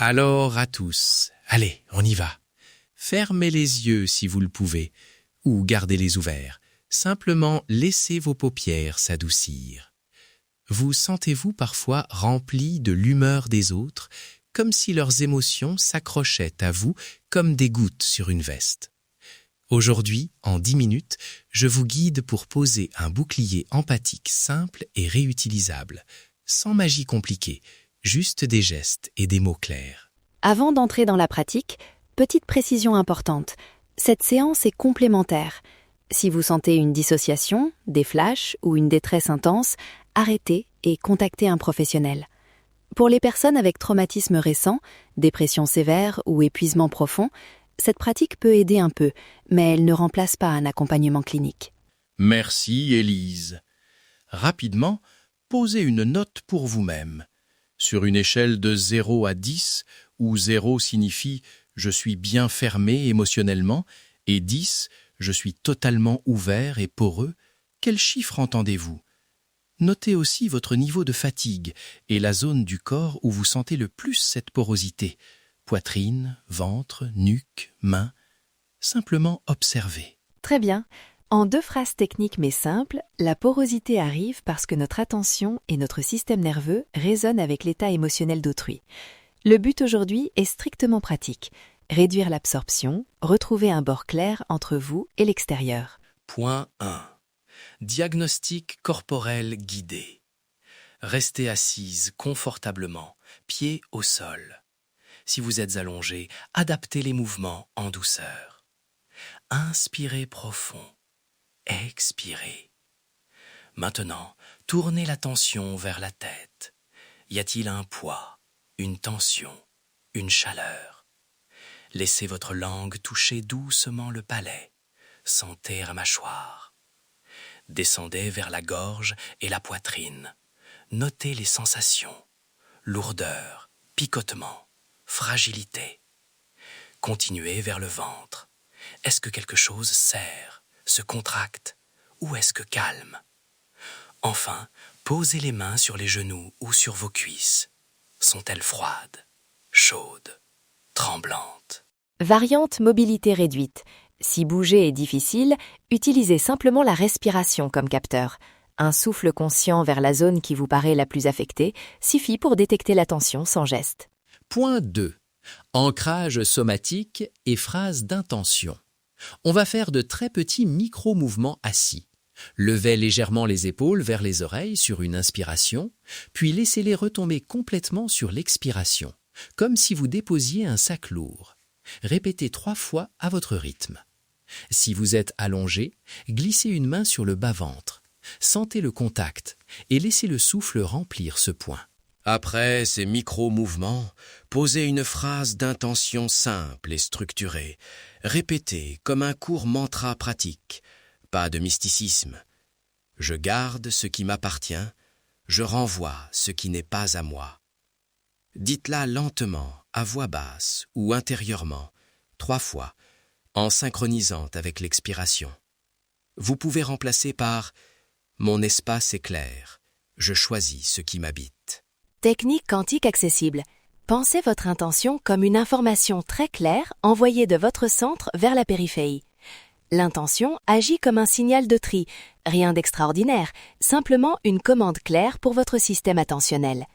Alors à tous, allez, on y va. Fermez les yeux si vous le pouvez, ou gardez-les ouverts. Simplement laissez vos paupières s'adoucir. Vous sentez-vous parfois rempli de l'humeur des autres, comme si leurs émotions s'accrochaient à vous comme des gouttes sur une veste. Aujourd'hui, en 10 minutes, je vous guide pour poser un bouclier empathique simple et réutilisable, sans magie compliquée, juste des gestes et des mots clairs. Avant d'entrer dans la pratique, petite précision importante, cette séance est complémentaire. Si vous sentez une dissociation, des flashs ou une détresse intense, arrêtez et contactez un professionnel. Pour les personnes avec traumatisme récent, dépression sévère ou épuisement profond, cette pratique peut aider un peu, mais elle ne remplace pas un accompagnement clinique. Merci Élise. Rapidement, posez une note pour vous-même. Sur une échelle de 0 à 10, où 0 signifie « je suis bien fermé émotionnellement » et 10 « je suis totalement ouvert et poreux », quel chiffre entendez-vous? Notez aussi votre niveau de fatigue et la zone du corps où vous sentez le plus cette porosité. Poitrine, ventre, nuque, mains. Simplement observez. Très bien. En 2 phrases techniques mais simples, la porosité arrive parce que notre attention et notre système nerveux résonnent avec l'état émotionnel d'autrui. Le but aujourd'hui est strictement pratique. Réduire l'absorption, retrouver un bord clair entre vous et l'extérieur. Point 1. Diagnostic corporel guidé. Restez assise confortablement, pieds au sol. Si vous êtes allongé, adaptez les mouvements en douceur. Inspirez profond. Expirez. Maintenant, tournez l'attention vers la tête. Y a-t-il un poids, une tension, une chaleur? Laissez votre langue toucher doucement le palais. Sentez la mâchoire. Descendez vers la gorge et la poitrine. Notez les sensations. Lourdeur, picotement, fragilité. Continuez vers le ventre. Est-ce que quelque chose serre, se contracte, ou est-ce que calme? Enfin, posez les mains sur les genoux ou sur vos cuisses. Sont-elles froides, chaudes, tremblantes? Variante mobilité réduite. Si bouger est difficile, utilisez simplement la respiration comme capteur. Un souffle conscient vers la zone qui vous paraît la plus affectée suffit pour détecter la tension sans geste. Point 2. Ancrage somatique et phrases d'intention. On va faire de très petits micro-mouvements assis. Levez légèrement les épaules vers les oreilles sur une inspiration, puis laissez-les retomber complètement sur l'expiration, comme si vous déposiez un sac lourd. Répétez 3 fois à votre rythme. Si vous êtes allongé, glissez une main sur le bas-ventre. Sentez le contact et laissez le souffle remplir ce point. Après ces micro-mouvements, posez une phrase d'intention simple et structurée. Répétez comme un court mantra pratique. Pas de mysticisme. Je garde ce qui m'appartient, je renvoie ce qui n'est pas à moi. Dites-la lentement, à voix basse ou intérieurement, 3 fois, en synchronisant avec l'expiration. Vous pouvez remplacer par « Mon espace est clair, je choisis ce qui m'habite ». Technique quantique accessible. Pensez votre intention comme une information très claire envoyée de votre centre vers la périphérie. L'intention agit comme un signal de tri, rien d'extraordinaire, simplement une commande claire pour votre système attentionnel.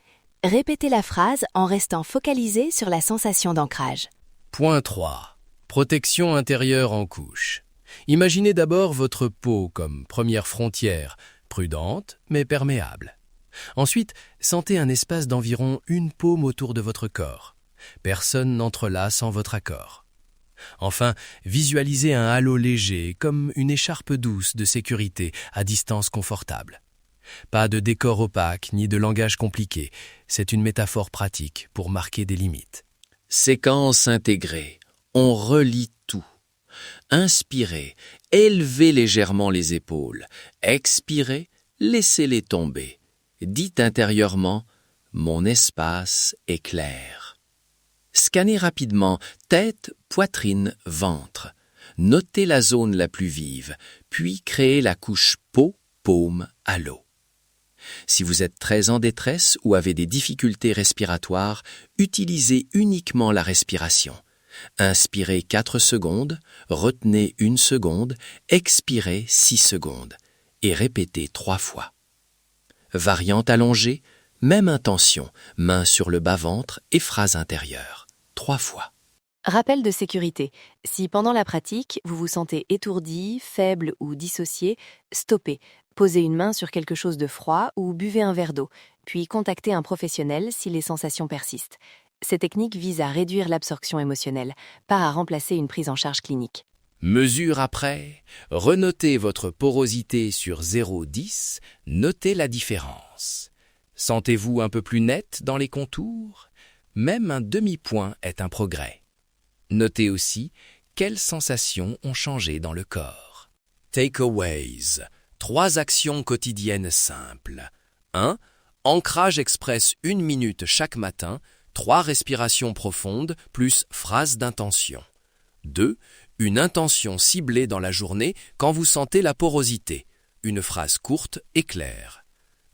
Répétez la phrase en restant focalisé sur la sensation d'ancrage. Point 3. Protection intérieure en couche. Imaginez d'abord votre peau comme première frontière, prudente mais perméable. Ensuite, sentez un espace d'environ 1 paume autour de votre corps. Personne n'entre là sans votre accord. Enfin, visualisez un halo léger comme une écharpe douce de sécurité à distance confortable. Pas de décor opaque ni de langage compliqué, c'est une métaphore pratique pour marquer des limites. Séquence intégrée, on relie tout. Inspirez, élevez légèrement les épaules. Expirez, laissez-les tomber. Dites intérieurement « Mon espace est clair ». Scannez rapidement tête, poitrine, ventre. Notez la zone la plus vive, puis créez la couche peau, paume, halo. Si vous êtes très en détresse ou avez des difficultés respiratoires, utilisez uniquement la respiration. Inspirez 4 secondes, retenez 1 seconde, expirez 6 secondes et répétez 3 fois. Variante allongée, même intention, main sur le bas-ventre et phrase intérieure, 3 fois. Rappel de sécurité. Si pendant la pratique, vous vous sentez étourdi, faible ou dissocié, stoppez. Posez une main sur quelque chose de froid ou buvez un verre d'eau, puis contactez un professionnel si les sensations persistent. Ces techniques visent à réduire l'absorption émotionnelle, pas à remplacer une prise en charge clinique. Mesure après, renotez votre porosité sur 0,10, notez la différence. Sentez-vous un peu plus net dans les contours? Même un demi-point est un progrès. Notez aussi quelles sensations ont changé dans le corps. Takeaways. 3 actions quotidiennes simples. 1. Ancrage express 1 minute chaque matin, 3 respirations profondes plus phrase d'intention. 2. Une intention ciblée dans la journée quand vous sentez la porosité. Une phrase courte et claire.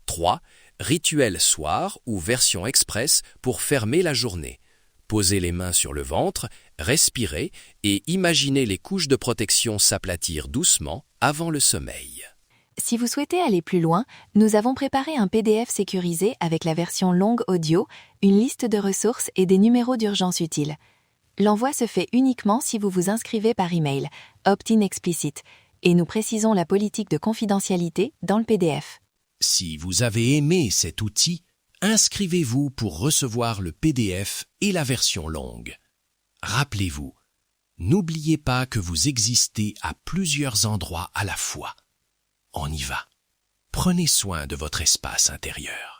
3. Rituel soir ou version express pour fermer la journée. Posez les mains sur le ventre, respirez et imaginez les couches de protection s'aplatir doucement avant le sommeil. Si vous souhaitez aller plus loin, nous avons préparé un PDF sécurisé avec la version longue audio, une liste de ressources et des numéros d'urgence utiles. L'envoi se fait uniquement si vous vous inscrivez par email, opt-in explicite, et nous précisons la politique de confidentialité dans le PDF. Si vous avez aimé cet outil, inscrivez-vous pour recevoir le PDF et la version longue. Rappelez-vous, n'oubliez pas que vous existez à plusieurs endroits à la fois. On y va. Prenez soin de votre espace intérieur.